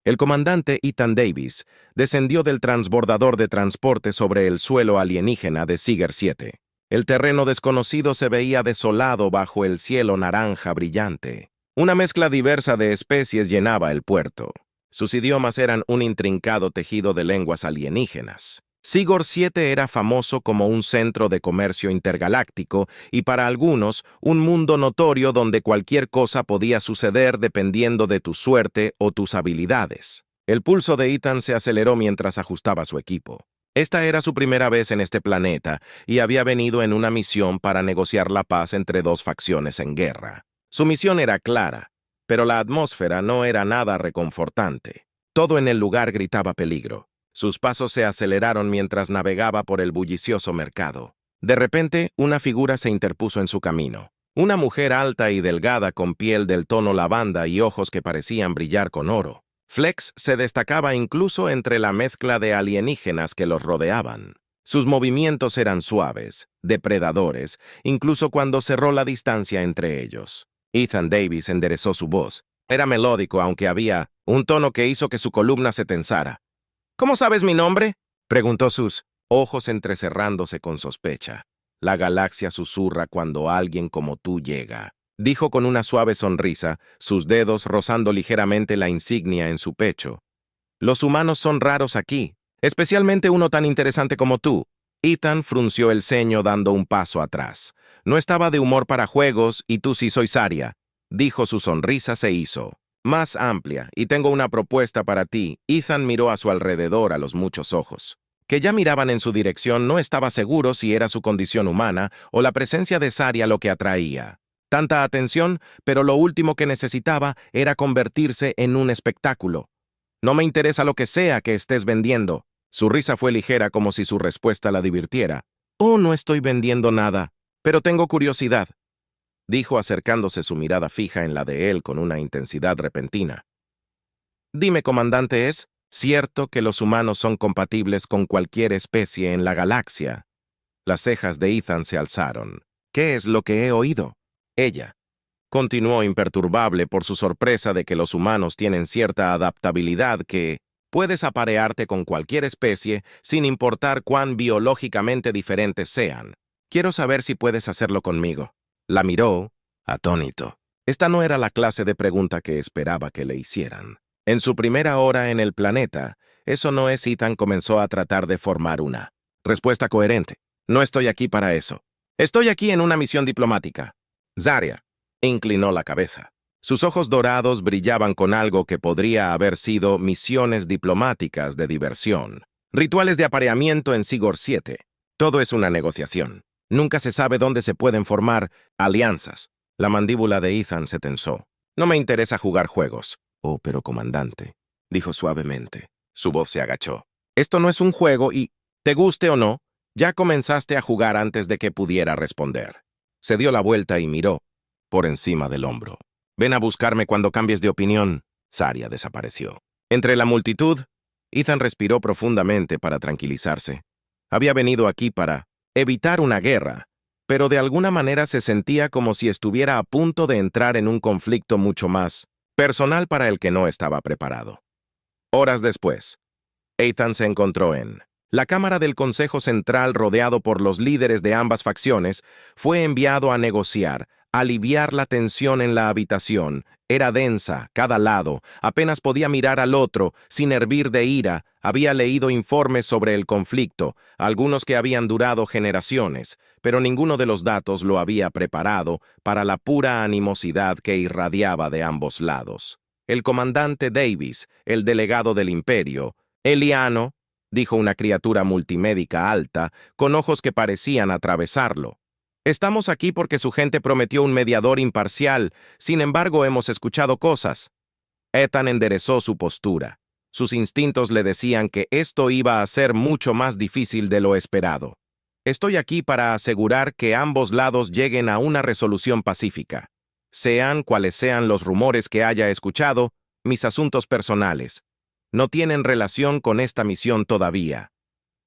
El comandante Ethan Davis descendió del transbordador de transporte sobre el suelo alienígena de Sigurd 7. El terreno desconocido se veía desolado bajo el cielo naranja brillante. Una mezcla diversa de especies llenaba el puerto. Sus idiomas eran un intrincado tejido de lenguas alienígenas. Sigurd 7 era famoso como un centro de comercio intergaláctico y para algunos un mundo notorio donde cualquier cosa podía suceder dependiendo de tu suerte o tus habilidades. El pulso de Ethan se aceleró mientras ajustaba su equipo. Esta era su primera vez en este planeta y había venido en una misión para negociar la paz entre dos facciones en guerra. Su misión era clara, pero la atmósfera no era nada reconfortante. Todo en el lugar gritaba peligro. Sus pasos se aceleraron mientras navegaba por el bullicioso mercado. De repente, una figura se interpuso en su camino. Una mujer alta y delgada con piel del tono lavanda y ojos que parecían brillar con oro. Flex se destacaba incluso entre la mezcla de alienígenas que los rodeaban. Sus movimientos eran suaves, depredadores, incluso cuando cerró la distancia entre ellos. Ethan Davis enderezó su voz. Era melódico, aunque había un tono que hizo que su columna se tensara. ¿Cómo sabes mi nombre?, preguntó, sus ojos entrecerrándose con sospecha. La galaxia susurra cuando alguien como tú llega, dijo con una suave sonrisa, sus dedos rozando ligeramente la insignia en su pecho. Los humanos son raros aquí, especialmente uno tan interesante como tú. Ethan frunció el ceño dando un paso atrás. No estaba de humor para juegos y tú sí soy Saria, dijo. Su sonrisa se hizo más amplia, y tengo una propuesta para ti. Ethan miró a su alrededor a los muchos ojos que ya miraban en su dirección. No estaba seguro si era su condición humana o la presencia de Saria lo que atraía tanta atención, pero lo último que necesitaba era convertirse en un espectáculo. No me interesa lo que sea que estés vendiendo. Su risa fue ligera como si su respuesta la divirtiera. Oh, no estoy vendiendo nada, pero tengo curiosidad, dijo acercándose su mirada fija en la de él con una intensidad repentina. Dime, comandante, ¿es cierto que los humanos son compatibles con cualquier especie en la galaxia? Las cejas de Ethan se alzaron. ¿Qué es lo que he oído? Ella continuó imperturbable por su sorpresa de que los humanos tienen cierta adaptabilidad que puedes aparearte con cualquier especie sin importar cuán biológicamente diferentes sean. Quiero saber si puedes hacerlo conmigo. La miró, atónito. Esta no era la clase de pregunta que esperaba que le hicieran. En su primera hora en el planeta, eso no es. Ethan comenzó a tratar de formar una respuesta coherente. No estoy aquí para eso. Estoy aquí en una misión diplomática. Saria inclinó la cabeza. Sus ojos dorados brillaban con algo que podría haber sido misiones diplomáticas de diversión. Rituales de apareamiento en Sigurd 7. Todo es una negociación. Nunca se sabe dónde se pueden formar alianzas. La mandíbula de Ethan se tensó. No me interesa jugar juegos. Oh, pero comandante, dijo suavemente. Su voz se agachó. Esto no es un juego y, te guste o no, ya comenzaste a jugar antes de que pudiera responder. Se dio la vuelta y miró por encima del hombro. Ven a buscarme cuando cambies de opinión. Saria desapareció. Entre la multitud, Ethan respiró profundamente para tranquilizarse. Había venido aquí para evitar una guerra, pero de alguna manera se sentía como si estuviera a punto de entrar en un conflicto mucho más personal para el que no estaba preparado. Horas después, Ethan se encontró en la cámara del Consejo Central rodeado por los líderes de ambas facciones. Fue enviado a negociar, aliviar la tensión en la habitación. Era densa, cada lado, apenas podía mirar al otro, sin hervir de ira. Había leído informes sobre el conflicto, algunos que habían durado generaciones, pero ninguno de los datos lo había preparado para la pura animosidad que irradiaba de ambos lados. El comandante Davis, el delegado del Imperio, Eliano, dijo una criatura multimédica alta, con ojos que parecían atravesarlo. Estamos aquí porque su gente prometió un mediador imparcial, sin embargo hemos escuchado cosas. Ethan enderezó su postura. Sus instintos le decían que esto iba a ser mucho más difícil de lo esperado. Estoy aquí para asegurar que ambos lados lleguen a una resolución pacífica. Sean cuales sean los rumores que haya escuchado, mis asuntos personales no tienen relación con esta misión todavía.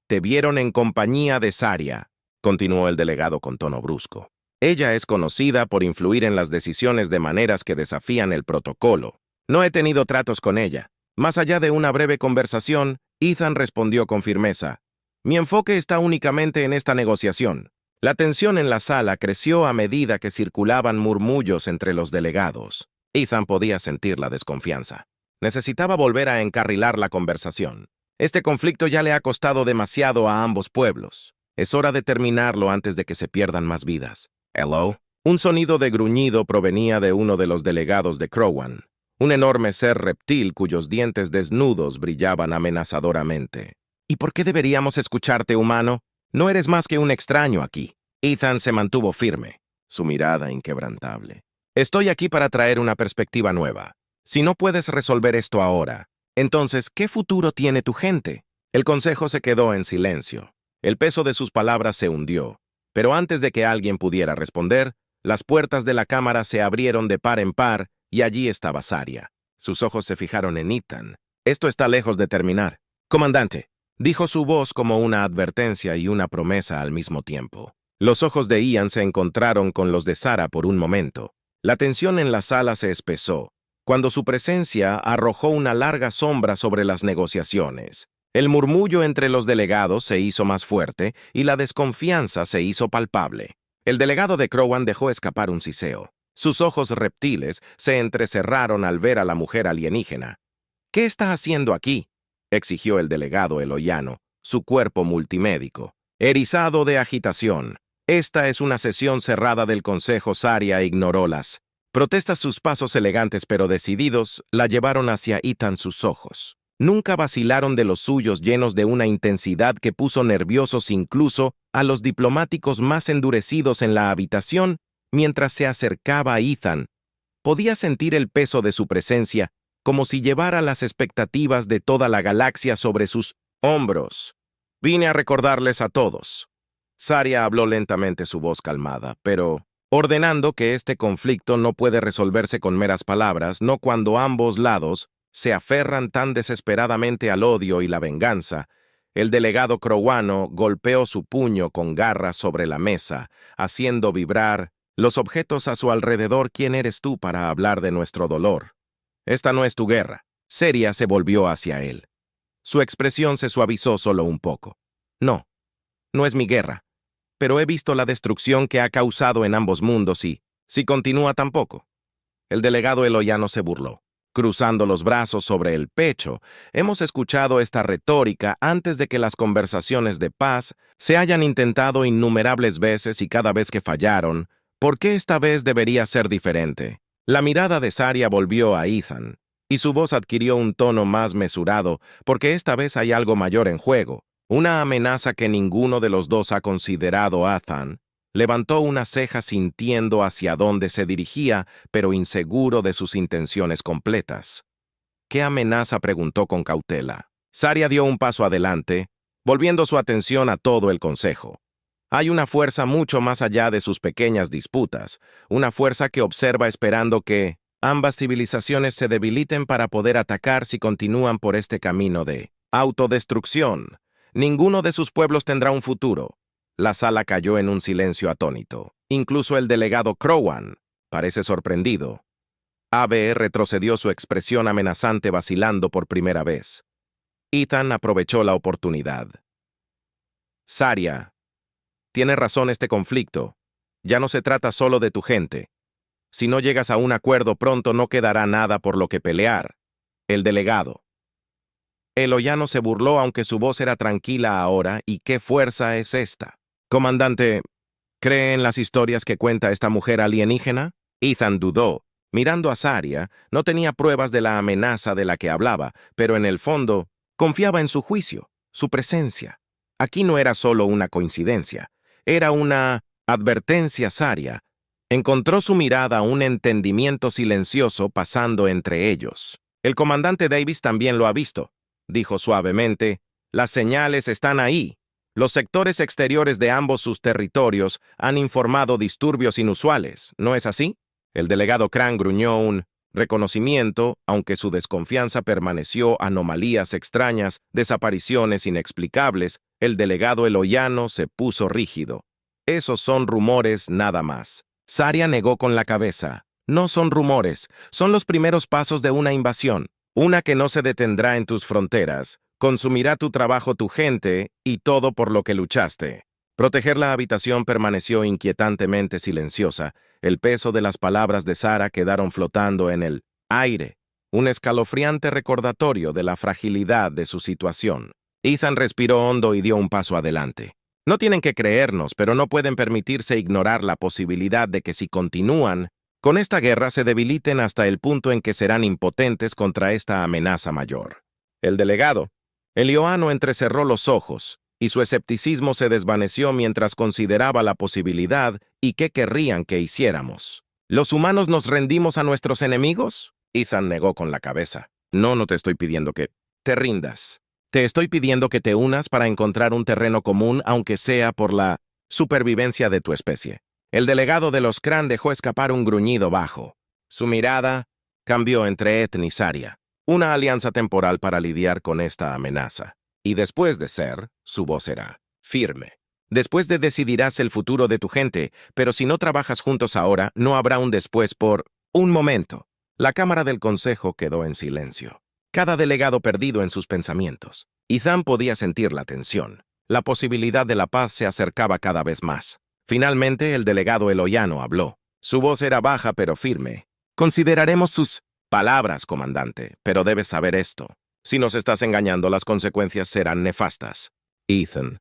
Te vieron en compañía de Saria, continuó el delegado con tono brusco. Ella es conocida por influir en las decisiones de maneras que desafían el protocolo. No he tenido tratos con ella. Más allá de una breve conversación, Ethan respondió con firmeza. Mi enfoque está únicamente en esta negociación. La tensión en la sala creció a medida que circulaban murmullos entre los delegados. Ethan podía sentir la desconfianza. Necesitaba volver a encarrilar la conversación. Este conflicto ya le ha costado demasiado a ambos pueblos. Es hora de terminarlo antes de que se pierdan más vidas. ¿Hello? Un sonido de gruñido provenía de uno de los delegados de Crowan, un enorme ser reptil cuyos dientes desnudos brillaban amenazadoramente. ¿Y por qué deberíamos escucharte, humano? No eres más que un extraño aquí. Ethan se mantuvo firme, su mirada inquebrantable. Estoy aquí para traer una perspectiva nueva. Si no puedes resolver esto ahora, entonces, ¿qué futuro tiene tu gente? El consejo se quedó en silencio. El peso de sus palabras se hundió, pero antes de que alguien pudiera responder, las puertas de la cámara se abrieron de par en par y allí estaba Saria. Sus ojos se fijaron en Ethan. Esto está lejos de terminar. Comandante, dijo su voz como una advertencia y una promesa al mismo tiempo. Los ojos de Ian se encontraron con los de Sara por un momento. La tensión en la sala se espesó, cuando su presencia arrojó una larga sombra sobre las negociaciones. El murmullo entre los delegados se hizo más fuerte y la desconfianza se hizo palpable. El delegado de Crowan dejó escapar un siseo. Sus ojos reptiles se entrecerraron al ver a la mujer alienígena. ¿Qué está haciendo aquí?, exigió el delegado eloyano, su cuerpo multimédico, erizado de agitación. Esta es una sesión cerrada del Consejo. Saria ignoró las protestas. Sus pasos elegantes pero decididos la llevaron hacia Ethan. Sus ojos nunca vacilaron de los suyos, llenos de una intensidad que puso nerviosos incluso a los diplomáticos más endurecidos en la habitación. Mientras se acercaba a Ethan, podía sentir el peso de su presencia, como si llevara las expectativas de toda la galaxia sobre sus hombros. Vine a recordarles a todos. Saria habló lentamente, su voz calmada, pero ordenando que este conflicto no puede resolverse con meras palabras, no cuando ambos lados se aferran tan desesperadamente al odio y la venganza. El delegado crowano golpeó su puño con garra sobre la mesa, haciendo vibrar los objetos a su alrededor. ¿Quién eres tú para hablar de nuestro dolor? Esta no es tu guerra. Saria se volvió hacia él. Su expresión se suavizó solo un poco. No, no es mi guerra, pero he visto la destrucción que ha causado en ambos mundos y, si continúa, tampoco. El delegado eloyano se burló, cruzando los brazos sobre el pecho. Hemos escuchado esta retórica antes de que las conversaciones de paz se hayan intentado innumerables veces y cada vez que fallaron. ¿Por qué esta vez debería ser diferente? La mirada de Saria volvió a Ethan, y su voz adquirió un tono más mesurado, porque esta vez hay algo mayor en juego, una amenaza que ninguno de los dos ha considerado. Ethan levantó una ceja sintiendo hacia dónde se dirigía, pero inseguro de sus intenciones completas. ¿Qué amenaza?, preguntó con cautela. Saria dio un paso adelante, volviendo su atención a todo el consejo. Hay una fuerza mucho más allá de sus pequeñas disputas, una fuerza que observa esperando que ambas civilizaciones se debiliten para poder atacar si continúan por este camino de autodestrucción. Ninguno de sus pueblos tendrá un futuro. La sala cayó en un silencio atónito. Incluso el delegado Crowan parece sorprendido. ABE retrocedió, su expresión amenazante vacilando por primera vez. Ethan aprovechó la oportunidad. Saria, tiene razón, este conflicto ya no se trata solo de tu gente. Si no llegas a un acuerdo pronto, no quedará nada por lo que pelear. El delegado eloyano se burló, aunque su voz era tranquila ahora. ¿Y qué fuerza es esta? Comandante, ¿cree en las historias que cuenta esta mujer alienígena? Ethan dudó. Mirando a Saria, no tenía pruebas de la amenaza de la que hablaba, pero en el fondo confiaba en su juicio, su presencia. Aquí no era solo una coincidencia. Era una advertencia. Saria encontró su mirada un entendimiento silencioso pasando entre ellos. El comandante Davis también lo ha visto, dijo suavemente. Las señales están ahí. Los sectores exteriores de ambos sus territorios han informado disturbios inusuales, ¿no es así? El delegado Crane gruñó un reconocimiento, aunque su desconfianza permaneció. Anomalías extrañas, desapariciones inexplicables. El delegado eloyano se puso rígido. Esos son rumores, nada más. Saria negó con la cabeza. No son rumores, son los primeros pasos de una invasión. Una que no se detendrá en tus fronteras, consumirá tu trabajo, tu gente y todo por lo que luchaste. Proteger la habitación permaneció inquietantemente silenciosa. El peso de las palabras de Sara quedaron flotando en el aire, un escalofriante recordatorio de la fragilidad de su situación. Ethan respiró hondo y dio un paso adelante. No tienen que creernos, pero no pueden permitirse ignorar la posibilidad de que si continúan con esta guerra se debiliten hasta el punto en que serán impotentes contra esta amenaza mayor. El delegado, Elioano, entrecerró los ojos, y su escepticismo se desvaneció mientras consideraba la posibilidad y qué querrían que hiciéramos. ¿Los humanos nos rendimos a nuestros enemigos? Ethan negó con la cabeza. No te estoy pidiendo que te rindas. Te estoy pidiendo que te unas para encontrar un terreno común, aunque sea por la supervivencia de tu especie. El delegado de los Cran dejó escapar un gruñido bajo. Su mirada cambió entre Ethan y Saria, una alianza temporal para lidiar con esta amenaza. Y después de ser, su voz será firme. Después de decidirás el futuro de tu gente, pero si no trabajas juntos ahora, no habrá un después por un momento. La Cámara del Consejo quedó en silencio, cada delegado perdido en sus pensamientos. Ethan podía sentir la tensión. La posibilidad de la paz se acercaba cada vez más. Finalmente, el delegado Eloiano habló. Su voz era baja pero firme. Consideraremos sus palabras, comandante, pero debes saber esto. Si nos estás engañando, las consecuencias serán nefastas. Ethan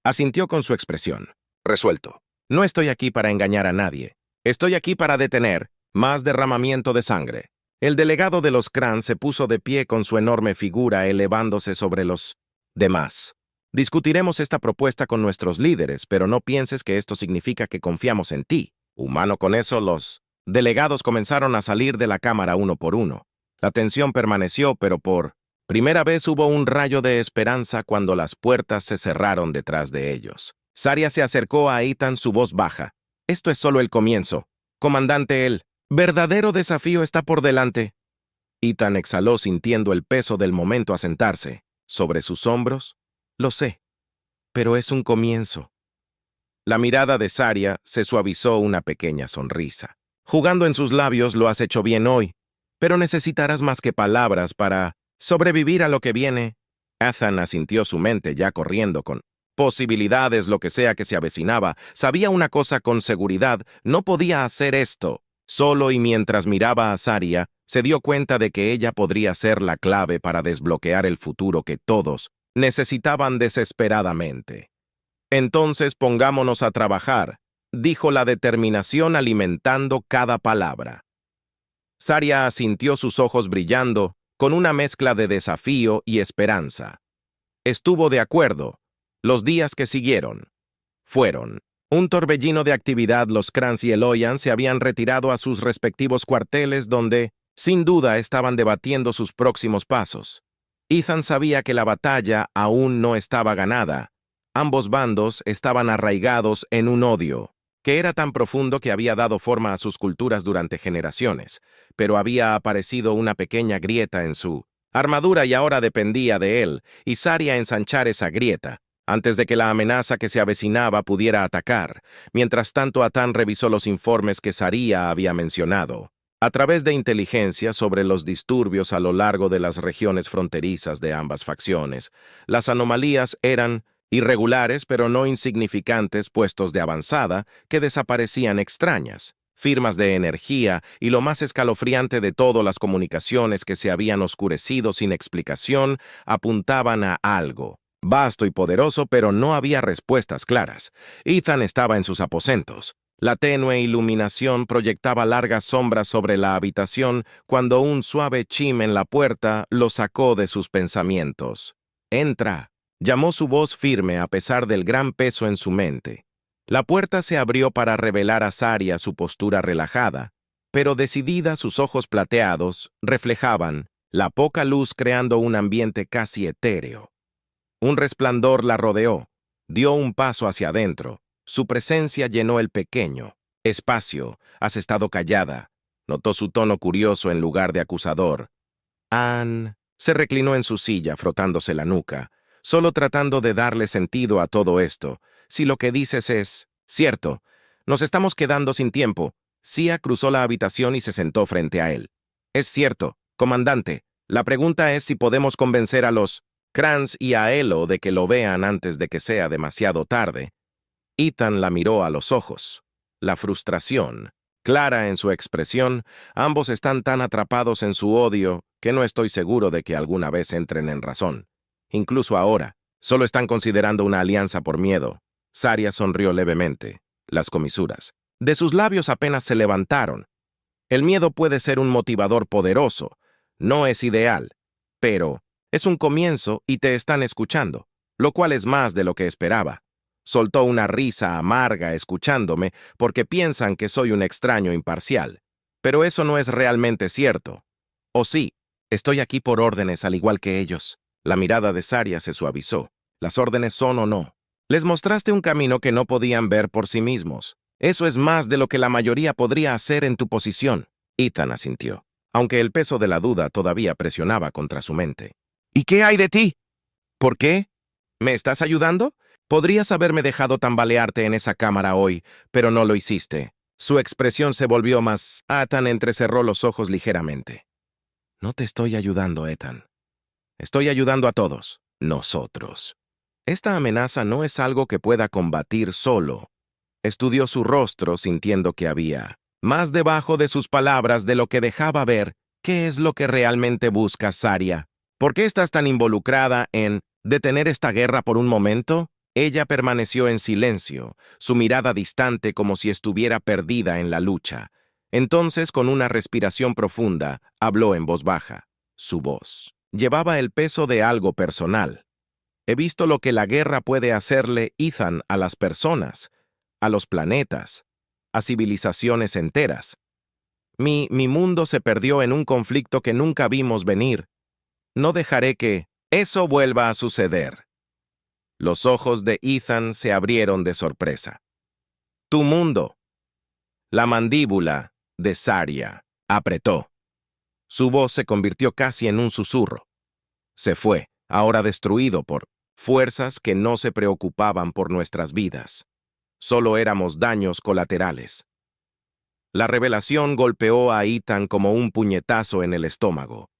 asintió con su expresión. Resuelto. No estoy aquí para engañar a nadie. Estoy aquí para detener más derramamiento de sangre. El delegado de los Cran se puso de pie con su enorme figura elevándose sobre los demás. Discutiremos esta propuesta con nuestros líderes, pero no pienses que esto significa que confiamos en ti. Humano con eso, los delegados comenzaron a salir de la cámara uno por uno. La tensión permaneció, pero por primera vez hubo un rayo de esperanza cuando las puertas se cerraron detrás de ellos. Saria se acercó a Ethan, su voz baja. Esto es solo el comienzo. Comandante, el verdadero desafío está por delante. Ethan exhaló sintiendo el peso del momento asentarse. Sobre sus hombros, lo sé, pero es un comienzo. La mirada de Saria se suavizó una pequeña sonrisa. Jugando en sus labios lo has hecho bien hoy, pero necesitarás más que palabras para sobrevivir a lo que viene. Ethan asintió, su mente ya corriendo con posibilidades, lo que sea que se avecinaba. Sabía una cosa con seguridad, no podía hacer esto solo, y mientras miraba a Saria, se dio cuenta de que ella podría ser la clave para desbloquear el futuro que todos necesitaban desesperadamente. Entonces pongámonos a trabajar, dijo la determinación alimentando cada palabra. Saria asintió, sus ojos brillando, con una mezcla de desafío y esperanza. Estuvo de acuerdo. Los días que siguieron fueron un torbellino de actividad. Los Crans y Eloian se habían retirado a sus respectivos cuarteles donde, sin duda, estaban debatiendo sus próximos pasos. Ethan sabía que la batalla aún no estaba ganada. Ambos bandos estaban arraigados en un odio que era tan profundo que había dado forma a sus culturas durante generaciones, pero había aparecido una pequeña grieta en su armadura y ahora dependía de él y Saria ensanchar esa grieta antes de que la amenaza que se avecinaba pudiera atacar. Mientras tanto, Atán revisó los informes que Saria había mencionado a través de inteligencia sobre los disturbios a lo largo de las regiones fronterizas de ambas facciones. Las anomalías eran irregulares pero no insignificantes, puestos de avanzada que desaparecían extrañas, firmas de energía y, lo más escalofriante de todo, las comunicaciones que se habían oscurecido sin explicación apuntaban a algo vasto y poderoso, pero no había respuestas claras. Ethan estaba en sus aposentos. La tenue iluminación proyectaba largas sombras sobre la habitación cuando un suave chim en la puerta lo sacó de sus pensamientos. «Entra», llamó su voz firme a pesar del gran peso en su mente. La puerta se abrió para revelar a Saria, su postura relajada, pero decidida. Sus ojos plateados reflejaban la poca luz, creando un ambiente casi etéreo. Un resplandor la rodeó. Dio un paso hacia adentro. Su presencia llenó el pequeño espacio. «Has estado callada», notó su tono curioso en lugar de acusador. Anne se reclinó en su silla, frotándose la nuca, solo tratando de darle sentido a todo esto. «Si lo que dices es cierto, nos estamos quedando sin tiempo». Sia cruzó la habitación y se sentó frente a él. «Es cierto, comandante. La pregunta es si podemos convencer a los Kranz y a Elo de que lo vean antes de que sea demasiado tarde. Ethan la miró a los ojos. La frustración, clara en su expresión, ambos están tan atrapados en su odio que no estoy seguro de que alguna vez entren en razón. Incluso ahora, solo están considerando una alianza por miedo. Saria sonrió levemente. Las comisuras de sus labios apenas se levantaron. El miedo puede ser un motivador poderoso. No es ideal, pero es un comienzo y te están escuchando, lo cual es más de lo que esperaba. Soltó una risa amarga escuchándome porque piensan que soy un extraño imparcial. Pero eso no es realmente cierto. ¿O sí? Estoy aquí por órdenes al igual que ellos. La mirada de Saria se suavizó. Las órdenes son o no. Les mostraste un camino que no podían ver por sí mismos. Eso es más de lo que la mayoría podría hacer en tu posición. Ethan asintió, aunque el peso de la duda todavía presionaba contra su mente. ¿Y qué hay de ti? ¿Por qué? ¿Me estás ayudando? Podrías haberme dejado tambalearte en esa cámara hoy, pero no lo hiciste. Su expresión se volvió más... Ethan entrecerró los ojos ligeramente. No te estoy ayudando, Ethan. Estoy ayudando a todos, nosotros. Esta amenaza no es algo que pueda combatir solo. Estudió su rostro sintiendo que había más debajo de sus palabras de lo que dejaba ver qué es lo que realmente busca Saria. ¿Por qué estás tan involucrada en detener esta guerra por un momento? Ella permaneció en silencio, su mirada distante como si estuviera perdida en la lucha. Entonces, con una respiración profunda, habló en voz baja. Su voz llevaba el peso de algo personal. He visto lo que la guerra puede hacerle, Ethan, a las personas, a los planetas, a civilizaciones enteras. Mi mundo se perdió en un conflicto que nunca vimos venir. No dejaré que eso vuelva a suceder. Los ojos de Ethan se abrieron de sorpresa. Tu mundo. La mandíbula de Saria apretó. Su voz se convirtió casi en un susurro. Se fue, ahora destruido por fuerzas que no se preocupaban por nuestras vidas. Solo éramos daños colaterales. La revelación golpeó a Ethan como un puñetazo en el estómago.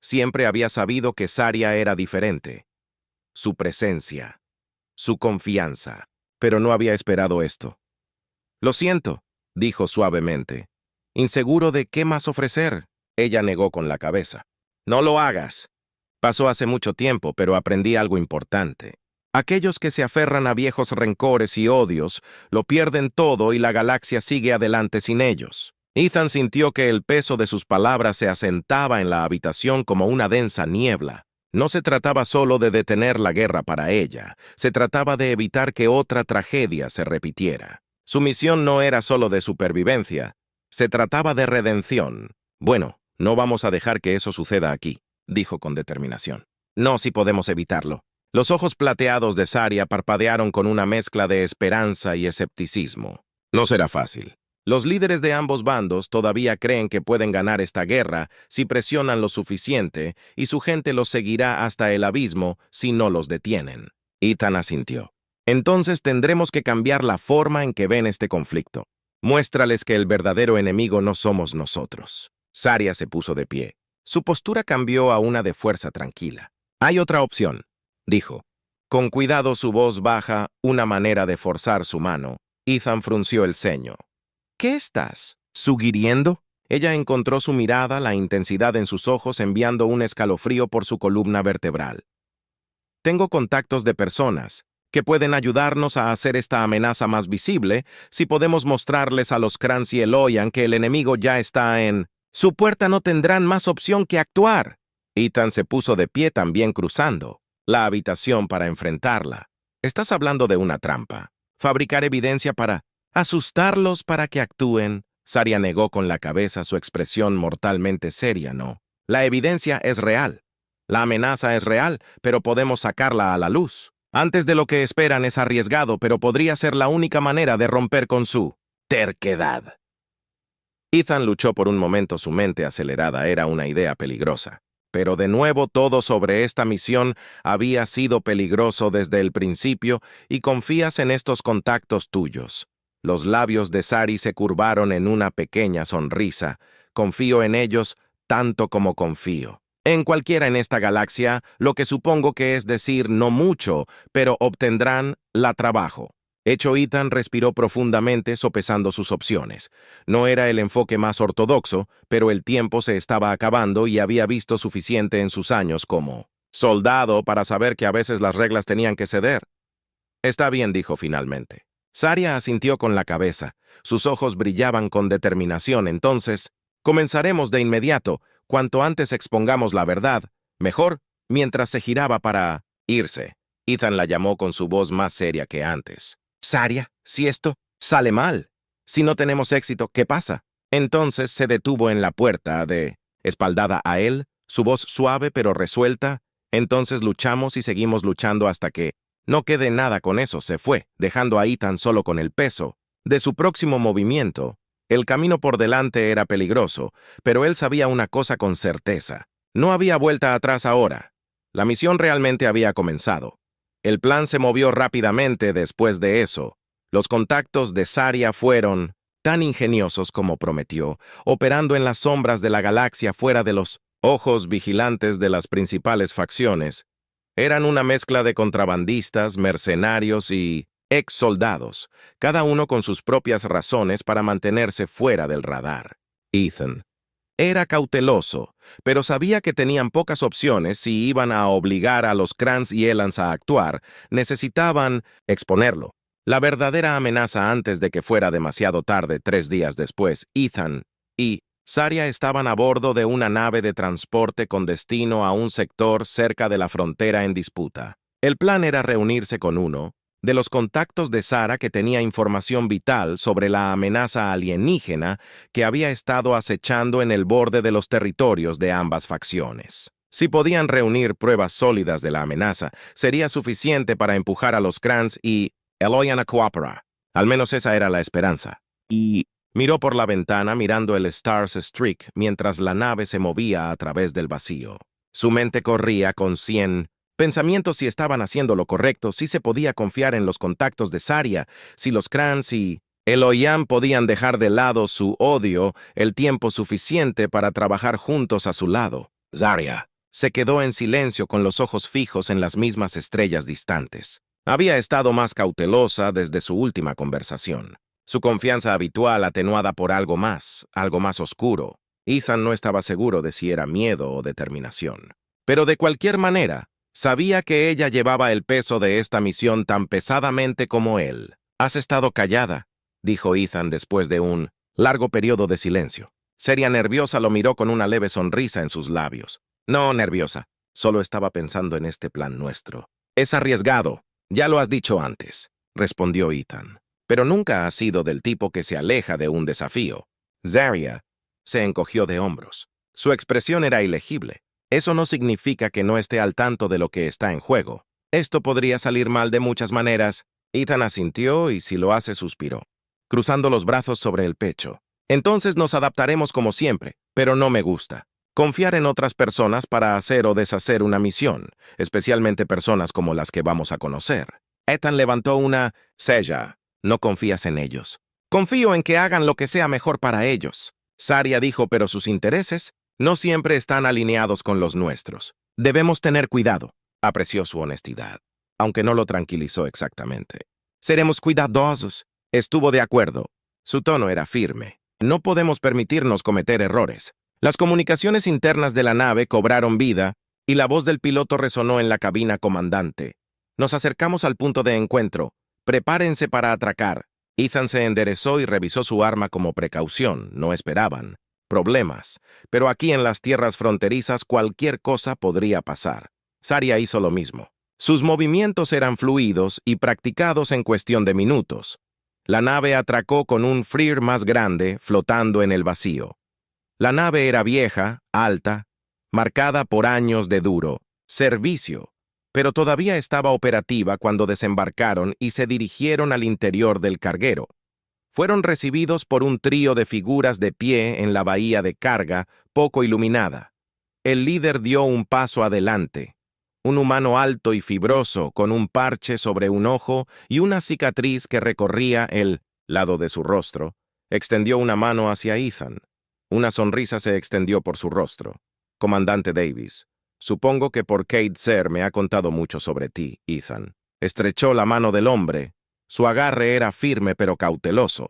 Siempre había sabido que Saria era diferente. Su presencia, su confianza, pero no había esperado esto. Lo siento, dijo suavemente. Inseguro de qué más ofrecer. Ella negó con la cabeza. No lo hagas. Pasó hace mucho tiempo, pero aprendí algo importante. Aquellos que se aferran a viejos rencores y odios lo pierden todo y la galaxia sigue adelante sin ellos. Ethan sintió que el peso de sus palabras se asentaba en la habitación como una densa niebla. No se trataba solo de detener la guerra para ella, se trataba de evitar que otra tragedia se repitiera. Su misión no era solo de supervivencia, se trataba de redención. Bueno, no vamos a dejar que eso suceda aquí, dijo con determinación. No si podemos evitarlo. Los ojos plateados de Saria parpadearon con una mezcla de esperanza y escepticismo. No será fácil. Los líderes de ambos bandos todavía creen que pueden ganar esta guerra si presionan lo suficiente y su gente los seguirá hasta el abismo si no los detienen. Ethan asintió. Entonces tendremos que cambiar la forma en que ven este conflicto. Muéstrales que el verdadero enemigo no somos nosotros. Saria se puso de pie. Su postura cambió a una de fuerza tranquila. Hay otra opción, dijo. Con cuidado su voz baja, una manera de forzar su mano. Ethan frunció el ceño. ¿Qué estás sugiriendo? Ella encontró su mirada, la intensidad en sus ojos enviando un escalofrío por su columna vertebral. Tengo contactos de personas que pueden ayudarnos a hacer esta amenaza más visible si podemos mostrarles a los Kranz y Eloian que el enemigo ya está en su puerta. No tendrán más opción que actuar. Ethan se puso de pie también cruzando la habitación para enfrentarla. Estás hablando de una trampa. Fabricar evidencia para asustarlos para que actúen. Saria negó con la cabeza, su expresión mortalmente seria. No. La evidencia es real. La amenaza es real, pero podemos sacarla a la luz. Antes de lo que esperan es arriesgado, pero podría ser la única manera de romper con su terquedad. Ethan luchó por un momento, su mente acelerada era una idea peligrosa. Pero de nuevo todo sobre esta misión había sido peligroso desde el principio y confías en estos contactos tuyos. Los labios de Sari se curvaron en una pequeña sonrisa. Confío en ellos tanto como confío. En cualquiera en esta galaxia, lo que supongo que es decir no mucho, pero obtendrán la trabajo. Hecho, Ethan respiró profundamente sopesando sus opciones. No era el enfoque más ortodoxo, pero el tiempo se estaba acabando y había visto suficiente en sus años como soldado para saber que a veces las reglas tenían que ceder. Está bien, dijo finalmente. Saria asintió con la cabeza. Sus ojos brillaban con determinación. Entonces, comenzaremos de inmediato. Cuanto antes expongamos la verdad, mejor, mientras se giraba para irse. Ethan la llamó con su voz más seria que antes. Saria, si esto sale mal, si no tenemos éxito, ¿qué pasa? Entonces se detuvo en la puerta espaldada a él, su voz suave pero resuelta. Entonces luchamos y seguimos luchando hasta que no quede nada con eso. Se fue, dejando a Ethan solo con el peso de su próximo movimiento. El camino por delante era peligroso, pero él sabía una cosa con certeza. No había vuelta atrás ahora. La misión realmente había comenzado. El plan se movió rápidamente después de eso. Los contactos de Saria fueron tan ingeniosos como prometió, operando en las sombras de la galaxia fuera de los ojos vigilantes de las principales facciones. Eran una mezcla de contrabandistas, mercenarios y ex soldados, cada uno con sus propias razones para mantenerse fuera del radar. Ethan era cauteloso, pero sabía que tenían pocas opciones si iban a obligar a los Krans y Elans a actuar. Necesitaban exponerlo. La verdadera amenaza antes de que fuera demasiado tarde. 3 días después, Ethan y Saria estaban a bordo de una nave de transporte con destino a un sector cerca de la frontera en disputa. El plan era reunirse con uno de los contactos de Sara que tenía información vital sobre la amenaza alienígena que había estado acechando en el borde de los territorios de ambas facciones. Si podían reunir pruebas sólidas de la amenaza, sería suficiente para empujar a los Krans y Eloyan a cooperar. Al menos esa era la esperanza. Y miró por la ventana mirando el Stars Streak mientras la nave se movía a través del vacío. Su mente corría con 100 pensamientos si estaban haciendo lo correcto, si se podía confiar en los contactos de Saria, si los Krans y Eloyan podían dejar de lado su odio el tiempo suficiente para trabajar juntos a su lado. Saria se quedó en silencio con los ojos fijos en las mismas estrellas distantes. Había estado más cautelosa desde su última conversación. Su confianza habitual atenuada por algo más oscuro. Ethan no estaba seguro de si era miedo o determinación. Pero de cualquier manera, sabía que ella llevaba el peso de esta misión tan pesadamente como él. «Has estado callada», dijo Ethan después de un largo periodo de silencio. Saria nerviosa lo miró con una leve sonrisa en sus labios. «No, nerviosa. Solo estaba pensando en este plan nuestro». «Es arriesgado. Ya lo has dicho antes», respondió Ethan. «Pero nunca has sido del tipo que se aleja de un desafío». Saria se encogió de hombros. Su expresión era ilegible. Eso no significa que no esté al tanto de lo que está en juego. Esto podría salir mal de muchas maneras. Ethan asintió y si lo hace suspiró, cruzando los brazos sobre el pecho. Entonces nos adaptaremos como siempre, pero no me gusta. Confiar en otras personas para hacer o deshacer una misión, especialmente personas como las que vamos a conocer. Ethan levantó una ceja. No confías en ellos. Confío en que hagan lo que sea mejor para ellos. Saria dijo, pero sus intereses no siempre están alineados con los nuestros. Debemos tener cuidado. Apreció su honestidad, aunque no lo tranquilizó exactamente. Seremos cuidadosos. Estuvo de acuerdo. Su tono era firme. No podemos permitirnos cometer errores. Las comunicaciones internas de la nave cobraron vida y la voz del piloto resonó en la cabina comandante. Nos acercamos al punto de encuentro. Prepárense para atracar. Ethan se enderezó y revisó su arma como precaución. No esperaban problemas, pero aquí en las tierras fronterizas cualquier cosa podría pasar. Saria hizo lo mismo. Sus movimientos eran fluidos y practicados en cuestión de minutos. La nave atracó con un FLIR más grande flotando en el vacío. La nave era vieja, alta, marcada por años de duro servicio, pero todavía estaba operativa cuando desembarcaron y se dirigieron al interior del carguero. Fueron recibidos por un trío de figuras de pie en la bahía de carga, poco iluminada. El líder dio un paso adelante. Un humano alto y fibroso, con un parche sobre un ojo y una cicatriz que recorría el lado de su rostro, extendió una mano hacia Ethan. Una sonrisa se extendió por su rostro. Comandante Davis, supongo que por Kate Ser me ha contado mucho sobre ti, Ethan. Estrechó la mano del hombre. Su agarre era firme pero cauteloso.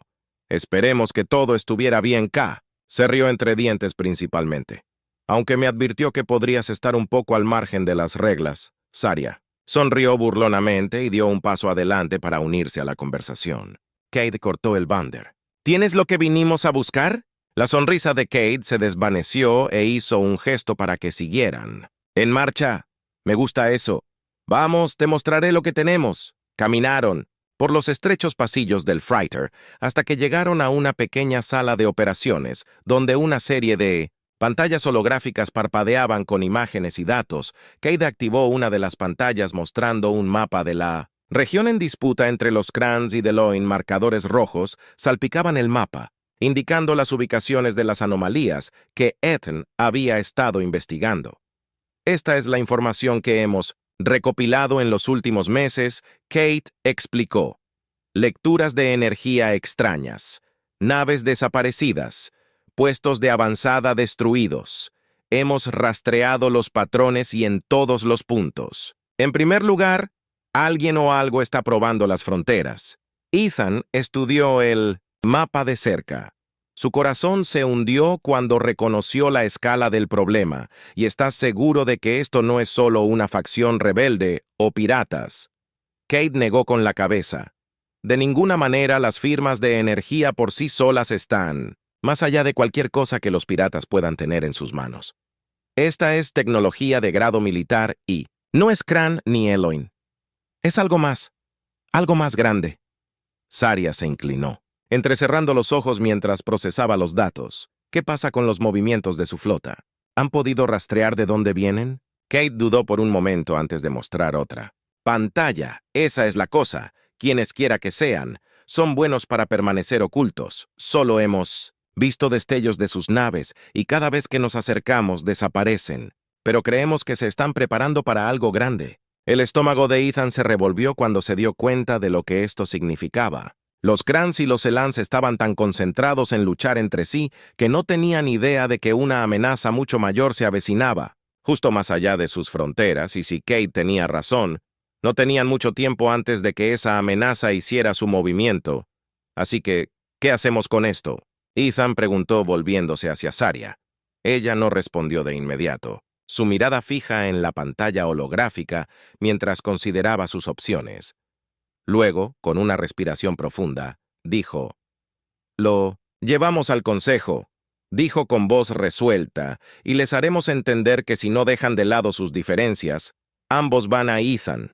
Esperemos que todo estuviera bien, K. Se rió entre dientes principalmente. Aunque me advirtió que podrías estar un poco al margen de las reglas, Saria. Sonrió burlonamente y dio un paso adelante para unirse a la conversación. Kate cortó el bander. ¿Tienes lo que vinimos a buscar? La sonrisa de Kate se desvaneció e hizo un gesto para que siguieran. En marcha. Me gusta eso. Vamos, te mostraré lo que tenemos. Caminaron por los estrechos pasillos del freighter hasta que llegaron a una pequeña sala de operaciones donde una serie de pantallas holográficas parpadeaban con imágenes y datos. Kate activó una de las pantallas mostrando un mapa de la región en disputa entre los Krans y Deloin. Marcadores rojos salpicaban el mapa, indicando las ubicaciones de las anomalías que Ethan había estado investigando. Esta es la información que hemos recopilado en los últimos meses, Kate explicó. Lecturas de energía extrañas, naves desaparecidas, puestos de avanzada destruidos. Hemos rastreado los patrones y en todos los puntos. En primer lugar, alguien o algo está probando las fronteras. Ethan estudió el mapa de cerca. Su corazón se hundió cuando reconoció la escala del problema y está seguro de que esto no es solo una facción rebelde o piratas. Kate negó con la cabeza. De ninguna manera las firmas de energía por sí solas están más allá de cualquier cosa que los piratas puedan tener en sus manos. Esta es tecnología de grado militar y no es Kran ni Eloin. Es algo más grande. Saria se inclinó, entrecerrando los ojos mientras procesaba los datos. ¿Qué pasa con los movimientos de su flota? ¿Han podido rastrear de dónde vienen? Kate dudó por un momento antes de mostrar otra. Pantalla, esa es la cosa. Quienes quiera que sean, son buenos para permanecer ocultos. Solo hemos visto destellos de sus naves y cada vez que nos acercamos desaparecen. Pero creemos que se están preparando para algo grande. El estómago de Ethan se revolvió cuando se dio cuenta de lo que esto significaba. Los Krans y los Elans estaban tan concentrados en luchar entre sí que no tenían idea de que una amenaza mucho mayor se avecinaba, justo más allá de sus fronteras, y si Kate tenía razón, no tenían mucho tiempo antes de que esa amenaza hiciera su movimiento. Así que, ¿qué hacemos con esto? Ethan preguntó volviéndose hacia Saria. Ella no respondió de inmediato, su mirada fija en la pantalla holográfica mientras consideraba sus opciones. Luego, con una respiración profunda, dijo, «Lo llevamos al consejo», dijo con voz resuelta, «y les haremos entender que si no dejan de lado sus diferencias, ambos van a Ethan».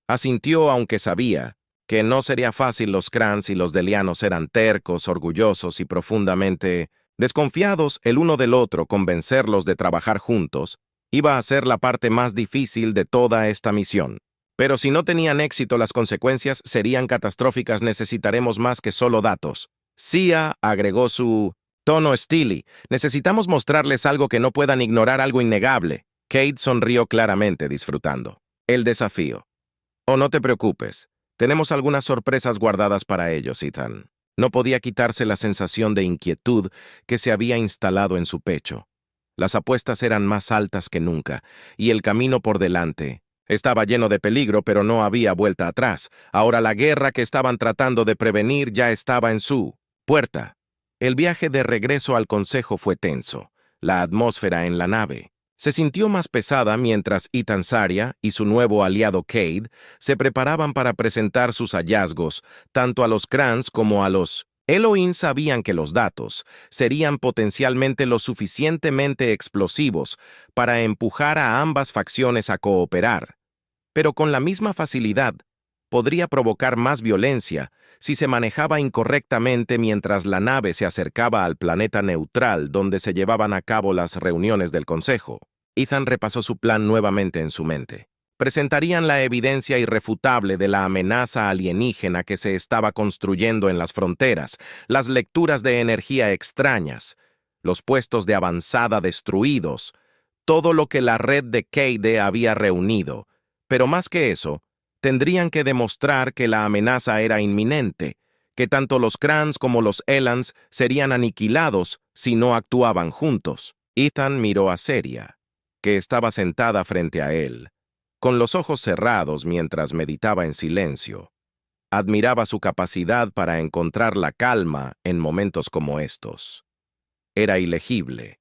Asintió aunque sabía que no sería fácil. Los Krans y los Delianos eran tercos, orgullosos y profundamente desconfiados el uno del otro. Convencerlos de trabajar juntos iba a ser la parte más difícil de toda esta misión. Pero si no tenían éxito, las consecuencias serían catastróficas. Necesitaremos más que solo datos. Sia agregó su tono steely. Necesitamos mostrarles algo que no puedan ignorar, algo innegable. Kate sonrió claramente, disfrutando el desafío. Oh, no te preocupes. Tenemos algunas sorpresas guardadas para ellos, Ethan. No podía quitarse la sensación de inquietud que se había instalado en su pecho. Las apuestas eran más altas que nunca, y el camino por delante estaba lleno de peligro, pero no había vuelta atrás. Ahora la guerra que estaban tratando de prevenir ya estaba en su puerta. El viaje de regreso al consejo fue tenso. La atmósfera en la nave se sintió más pesada mientras Ethan, Saria y su nuevo aliado Cade se preparaban para presentar sus hallazgos, tanto a los Krans como a los Elohim. Sabían que los datos serían potencialmente lo suficientemente explosivos para empujar a ambas facciones a cooperar, pero con la misma facilidad podría provocar más violencia si se manejaba incorrectamente. Mientras la nave se acercaba al planeta neutral donde se llevaban a cabo las reuniones del Consejo, Ethan repasó su plan nuevamente en su mente. Presentarían la evidencia irrefutable de la amenaza alienígena que se estaba construyendo en las fronteras, las lecturas de energía extrañas, los puestos de avanzada destruidos, todo lo que la red de Cade había reunido. Pero más que eso, tendrían que demostrar que la amenaza era inminente, que tanto los Krans como los Elans serían aniquilados si no actuaban juntos. Ethan miró a Saria, que estaba sentada frente a él, con los ojos cerrados mientras meditaba en silencio. Admiraba su capacidad para encontrar la calma en momentos como estos. Era ilegible,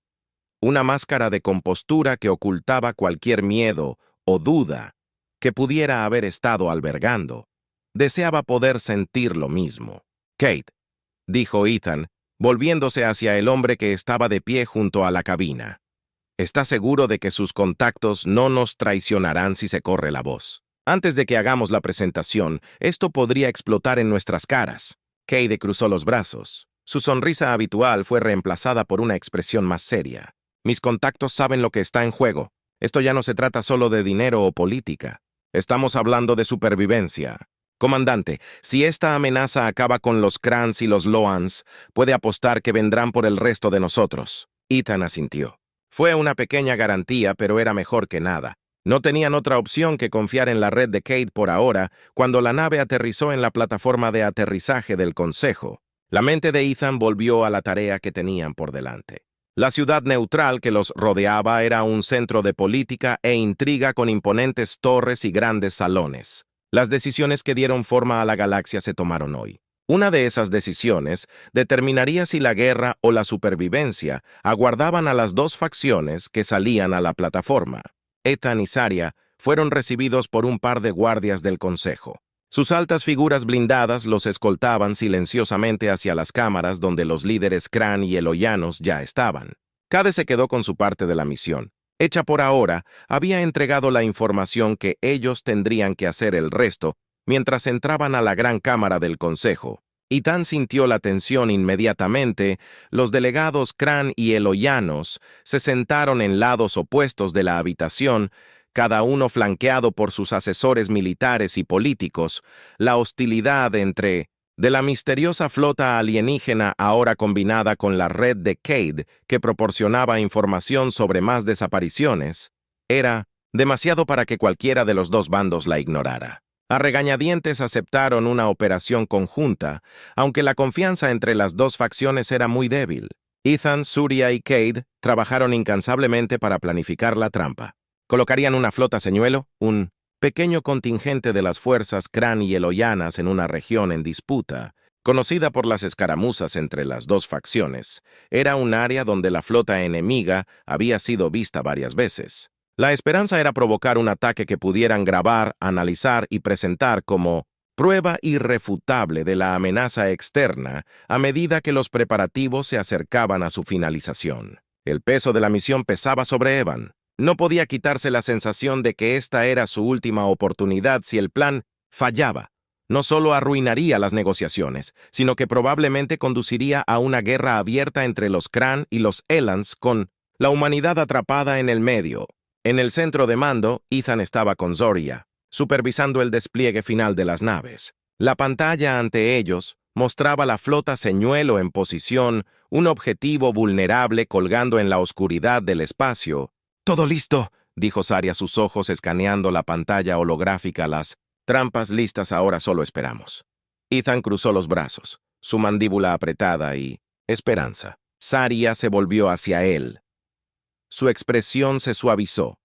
una máscara de compostura que ocultaba cualquier miedo o duda que pudiera haber estado albergando. Deseaba poder sentir lo mismo. «Kate», dijo Ethan, volviéndose hacia el hombre que estaba de pie junto a la cabina. «¿Está seguro de que sus contactos no nos traicionarán si se corre la voz? Antes de que hagamos la presentación, esto podría explotar en nuestras caras». Kate cruzó los brazos. Su sonrisa habitual fue reemplazada por una expresión más seria. «Mis contactos saben lo que está en juego. Esto ya no se trata solo de dinero o política. Estamos hablando de supervivencia. Comandante, si esta amenaza acaba con los Krans y los Loans, puede apostar que vendrán por el resto de nosotros». Ethan asintió. Fue una pequeña garantía, pero era mejor que nada. No tenían otra opción que confiar en la red de Kate por ahora, cuando la nave aterrizó en la plataforma de aterrizaje del Consejo. La mente de Ethan volvió a la tarea que tenían por delante. La ciudad neutral que los rodeaba era un centro de política e intriga con imponentes torres y grandes salones. Las decisiones que dieron forma a la galaxia se tomaron hoy. Una de esas decisiones determinaría si la guerra o la supervivencia aguardaban a las dos facciones que salían a la plataforma. Ethan y Saria fueron recibidos por un par de guardias del Consejo. Sus altas figuras blindadas los escoltaban silenciosamente hacia las cámaras donde los líderes Kran y Eloyanos ya estaban. Cade se quedó con su parte de la misión. Hecha por ahora, había entregado la información que ellos tendrían que hacer el resto mientras entraban a la gran cámara del Consejo. Ethan sintió la tensión inmediatamente. Los delegados Kran y Eloyanos se sentaron en lados opuestos de la habitación, cada uno flanqueado por sus asesores militares y políticos. La hostilidad de la misteriosa flota alienígena ahora combinada con la red de Cade, que proporcionaba información sobre más desapariciones, era demasiado para que cualquiera de los dos bandos la ignorara. A regañadientes aceptaron una operación conjunta, aunque la confianza entre las dos facciones era muy débil. Ethan, Saria y Cade trabajaron incansablemente para planificar la trampa. Colocarían una flota señuelo, un pequeño contingente de las fuerzas Kran y Eloyanas en una región en disputa, conocida por las escaramuzas entre las dos facciones. Era un área donde la flota enemiga había sido vista varias veces. La esperanza era provocar un ataque que pudieran grabar, analizar y presentar como prueba irrefutable de la amenaza externa a medida que los preparativos se acercaban a su finalización. El peso de la misión pesaba sobre Evan. No podía quitarse la sensación de que esta era su última oportunidad. Si el plan fallaba, no solo arruinaría las negociaciones, sino que probablemente conduciría a una guerra abierta entre los Kran y los Elans, con la humanidad atrapada en el medio. En el centro de mando, Ethan estaba con Saria, supervisando el despliegue final de las naves. La pantalla ante ellos mostraba la flota señuelo en posición, un objetivo vulnerable colgando en la oscuridad del espacio. «Todo listo», dijo Saria, sus ojos escaneando la pantalla holográfica. «Las trampas listas, ahora solo esperamos». Ethan cruzó los brazos, su mandíbula apretada y esperanza. Saria se volvió hacia él. Su expresión se suavizó.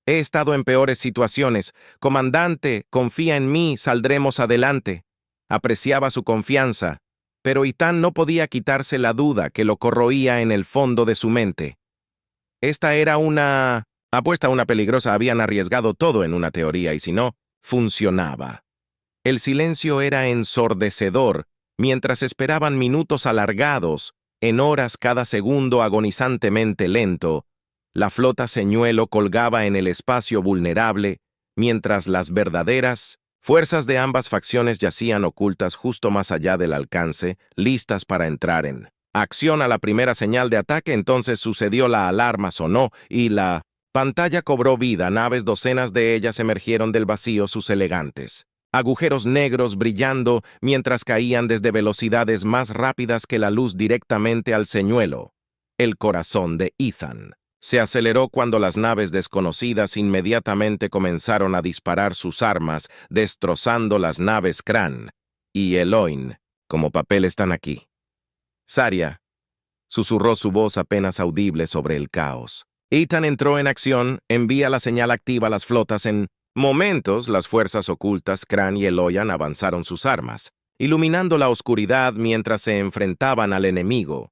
«He estado en peores situaciones. Comandante, confía en mí, saldremos adelante». Apreciaba su confianza, pero Ethan no podía quitarse la duda que lo corroía en el fondo de su mente. Esta era una apuesta, una peligrosa. Habían arriesgado todo en una teoría y si no, funcionaba. El silencio era ensordecedor mientras esperaban minutos alargados, en horas cada segundo agonizantemente lento. La flota señuelo colgaba en el espacio vulnerable, mientras las verdaderas fuerzas de ambas facciones yacían ocultas justo más allá del alcance, listas para entrar en acción a la primera señal de ataque. Entonces sucedió, la alarma sonó y la pantalla cobró vida. Naves, docenas de ellas, emergieron del vacío, sus elegantes agujeros negros brillando mientras caían desde velocidades más rápidas que la luz directamente al señuelo. El corazón de Ethan se aceleró cuando las naves desconocidas inmediatamente comenzaron a disparar sus armas, destrozando las naves Kran y Eloin. «Como papel están aquí». «Saria, susurró su voz apenas audible sobre el caos. Ethan entró en acción, envía la señal activa a las flotas. En momentos, las fuerzas ocultas Cran y Eloyan avanzaron sus armas, iluminando la oscuridad mientras se enfrentaban al enemigo.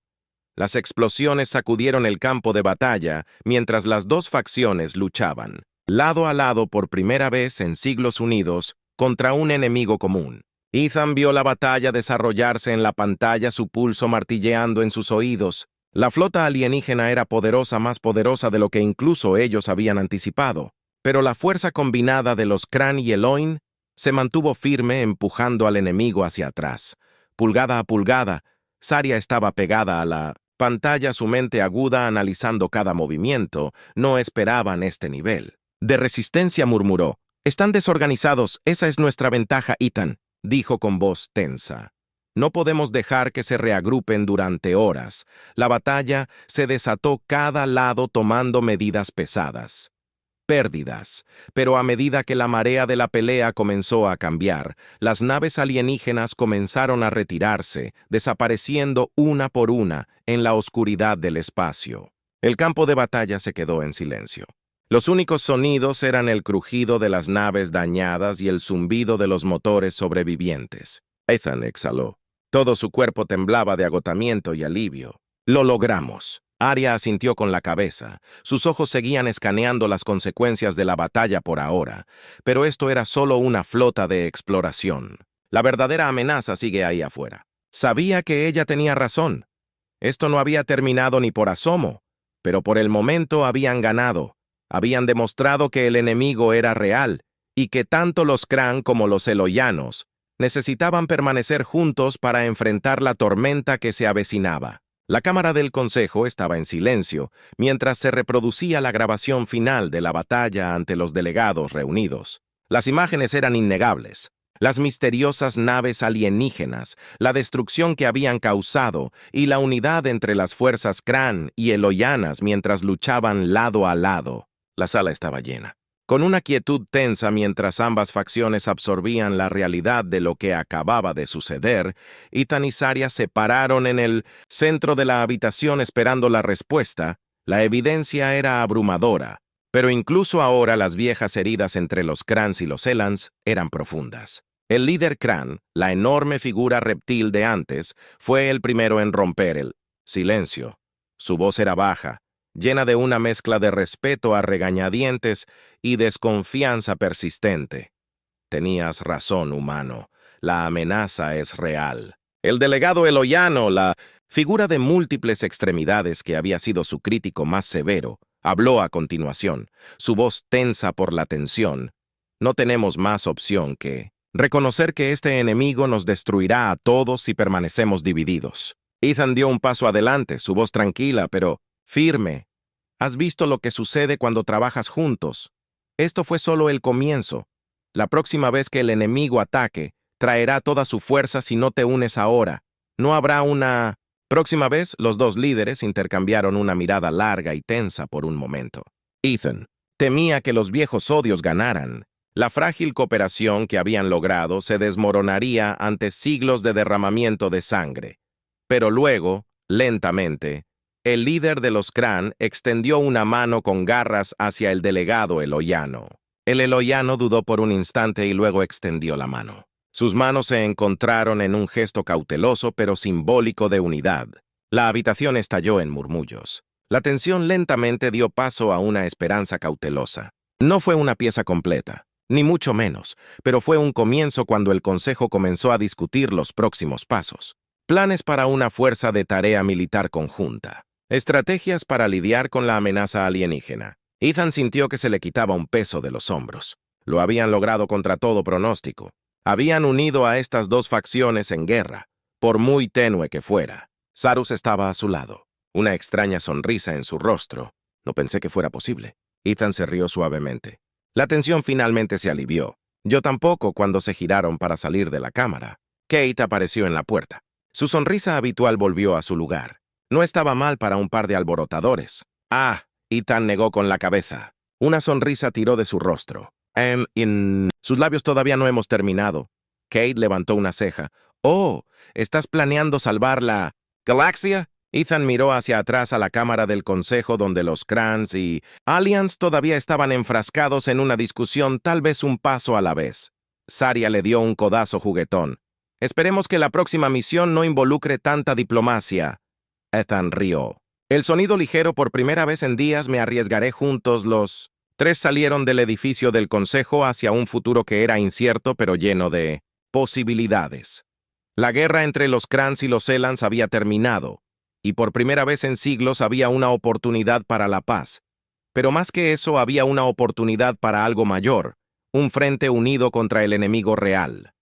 Las explosiones sacudieron el campo de batalla mientras las dos facciones luchaban, lado a lado por primera vez en siglos unidos, contra un enemigo común. Ethan vio la batalla desarrollarse en la pantalla, su pulso martilleando en sus oídos. La flota alienígena era poderosa, más poderosa de lo que incluso ellos habían anticipado, pero la fuerza combinada de los Cran y Eloin se mantuvo firme, empujando al enemigo hacia atrás. Pulgada a pulgada, Saria estaba pegada a la pantalla, su mente aguda analizando cada movimiento. No esperaban este nivel de resistencia, murmuró. Están desorganizados, esa es nuestra ventaja, Ethan, dijo con voz tensa. No podemos dejar que se reagrupen durante horas. La batalla se desató, cada lado tomando medidas pesadas. Pérdidas, pero a medida que la marea de la pelea comenzó a cambiar, las naves alienígenas comenzaron a retirarse, desapareciendo una por una en la oscuridad del espacio. El campo de batalla se quedó en silencio. Los únicos sonidos eran el crujido de las naves dañadas y el zumbido de los motores sobrevivientes. Ethan exhaló. Todo su cuerpo temblaba de agotamiento y alivio. Lo logramos. Arya asintió con la cabeza. Sus ojos seguían escaneando las consecuencias de la batalla por ahora, pero esto era solo una flota de exploración. La verdadera amenaza sigue ahí afuera. Sabía que ella tenía razón. Esto no había terminado ni por asomo, pero por el momento habían ganado. Habían demostrado que el enemigo era real y que tanto los Cran como los Eloyanos necesitaban permanecer juntos para enfrentar la tormenta que se avecinaba. La Cámara del Consejo estaba en silencio mientras se reproducía la grabación final de la batalla ante los delegados reunidos. Las imágenes eran innegables. Las misteriosas naves alienígenas, la destrucción que habían causado y la unidad entre las fuerzas Cran y Eloyanas mientras luchaban lado a lado. La sala estaba llena, con una quietud tensa mientras ambas facciones absorbían la realidad de lo que acababa de suceder. Ethan y Saria se pararon en el centro de la habitación esperando la respuesta. La evidencia era abrumadora, pero incluso ahora las viejas heridas entre los Crans y los Elans eran profundas. El líder Cran, la enorme figura reptil de antes, fue el primero en romper el silencio. Su voz era baja, llena de una mezcla de respeto a regañadientes y desconfianza persistente. Tenías razón, humano. La amenaza es real. El delegado Eloyano, la figura de múltiples extremidades que había sido su crítico más severo, habló a continuación, su voz tensa por la tensión. No tenemos más opción que reconocer que este enemigo nos destruirá a todos si permanecemos divididos. Ethan dio un paso adelante, su voz tranquila, pero firme. Has visto lo que sucede cuando trabajas juntos. Esto fue solo el comienzo. La próxima vez que el enemigo ataque, traerá toda su fuerza si no te unes ahora. No habrá una... Próxima vez, los dos líderes intercambiaron una mirada larga y tensa por un momento. Ethan temía que los viejos odios ganaran. La frágil cooperación que habían logrado se desmoronaría ante siglos de derramamiento de sangre. Pero luego, lentamente, el líder de los Cran extendió una mano con garras hacia el delegado Eloyano. El Eloyano dudó por un instante y luego extendió la mano. Sus manos se encontraron en un gesto cauteloso pero simbólico de unidad. La habitación estalló en murmullos. La tensión lentamente dio paso a una esperanza cautelosa. No fue una pieza completa, ni mucho menos, pero fue un comienzo cuando el Consejo comenzó a discutir los próximos pasos. Planes para una fuerza de tarea militar conjunta. Estrategias para lidiar con la amenaza alienígena. Ethan sintió que se le quitaba un peso de los hombros. Lo habían logrado contra todo pronóstico. Habían unido a estas dos facciones en guerra, por muy tenue que fuera. Sarus estaba a su lado, una extraña sonrisa en su rostro. No pensé que fuera posible. Ethan se rió suavemente. La tensión finalmente se alivió. Yo tampoco cuando se giraron para salir de la cámara. Kate apareció en la puerta. Su sonrisa habitual volvió a su lugar. No estaba mal para un par de alborotadores. Ethan negó con la cabeza. Una sonrisa tiró de su rostro. Sus labios todavía no hemos terminado. Kate levantó una ceja. Oh, ¿estás planeando salvar la galaxia? Ethan miró hacia atrás a la cámara del consejo donde los Crans y Alliance todavía estaban enfrascados en una discusión tal vez un paso a la vez. Saria le dio un codazo juguetón. Esperemos que la próxima misión no involucre tanta diplomacia. Ethan rió. El sonido ligero por primera vez en días me arriesgaré juntos los... Tres salieron del edificio del consejo hacia un futuro que era incierto pero lleno de posibilidades. La guerra entre los Crans y los Elans había terminado, y por primera vez en siglos había una oportunidad para la paz. Pero más que eso había una oportunidad para algo mayor, un frente unido contra el enemigo real.